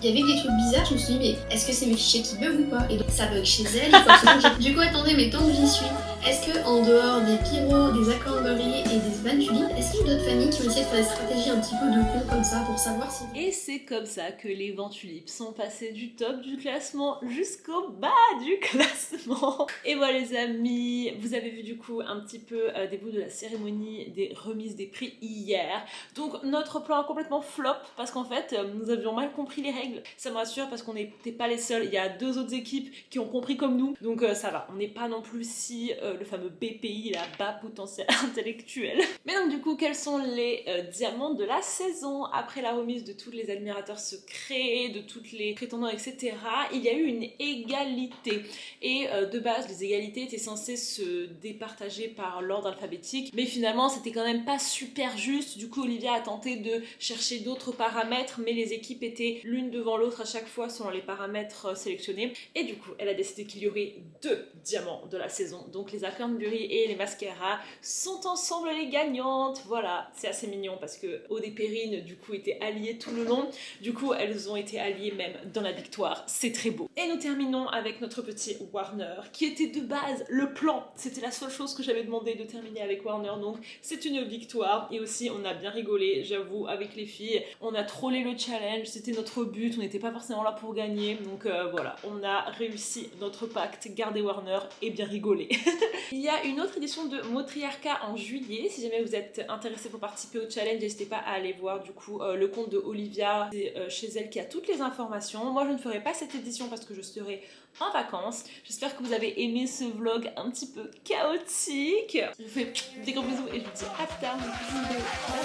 qu'il y avait des trucs bizarres, je me suis dit mais est-ce que c'est mes fichiers qui bug ou pas? Et donc ça bug chez elle, il faut absolument que du coup attendez, mais tant que j'y suis, est-ce que en dehors des Pyro, des Accorderie et des Van Tulip, est-ce qu'il y a d'autres familles qui ont essayé de faire des stratégies un petit peu de con comme ça pour savoir si... Et c'est comme ça que les Van Tulip sont passés du top du classement jusqu'au bas du classement. Et voilà les amis, vous avez vu du coup un petit peu des bouts de la cérémonie des remises des prix hier. Donc notre plan a complètement flop parce qu'en fait nous avions mal compris les règles. Ça me rassure parce qu'on n'était pas les seuls, il y a 2 autres équipes qui ont compris comme nous. Donc ça va, on n'est pas non plus si le fameux BPI, la bas potentiel intellectuel. Mais donc du coup, quels sont les diamants de la saison? Après la remise de tous les admirateurs secrets, de toutes les prétendants, etc., il y a eu une égalité. Et de base, les égalités étaient censées se départager par l'ordre alphabétique, mais finalement, c'était quand même pas super juste. Du coup, Olivia a tenté de chercher d'autres paramètres, mais les équipes étaient l'une devant l'autre à chaque fois selon les paramètres sélectionnés. Et du coup, elle a décidé qu'il y aurait 2 diamants de la saison. Donc les Acornbury et les Mascara sont ensemble les gagnantes. Voilà, c'est assez mignon parce que Aude et Perrine du coup étaient alliées tout le long. Du coup, elles ont été alliées même dans la victoire. C'est très beau. Et nous terminons avec notre petit Warner qui était de base le plan. C'était la seule chose que j'avais demandé de terminer avec Warner. Donc c'est une victoire. Et aussi on a bien rigolé, j'avoue, avec les filles. On a trollé le challenge. C'était notre but. On n'était pas forcément là pour gagner. Donc voilà, on a réussi notre pacte. Garder Warner et bien rigoler. Il y a une autre édition de Matriarcat en juillet. Si jamais vous êtes intéressé pour participer au challenge, n'hésitez pas à aller voir du coup le compte de Olivia. C'est chez elle qui a toutes les informations. Moi je ne ferai pas cette édition parce que je serai en vacances. J'espère que vous avez aimé ce vlog un petit peu chaotique. Je vous fais des gros bisous et je vous dis à plus tard dans une prochaine vidéo.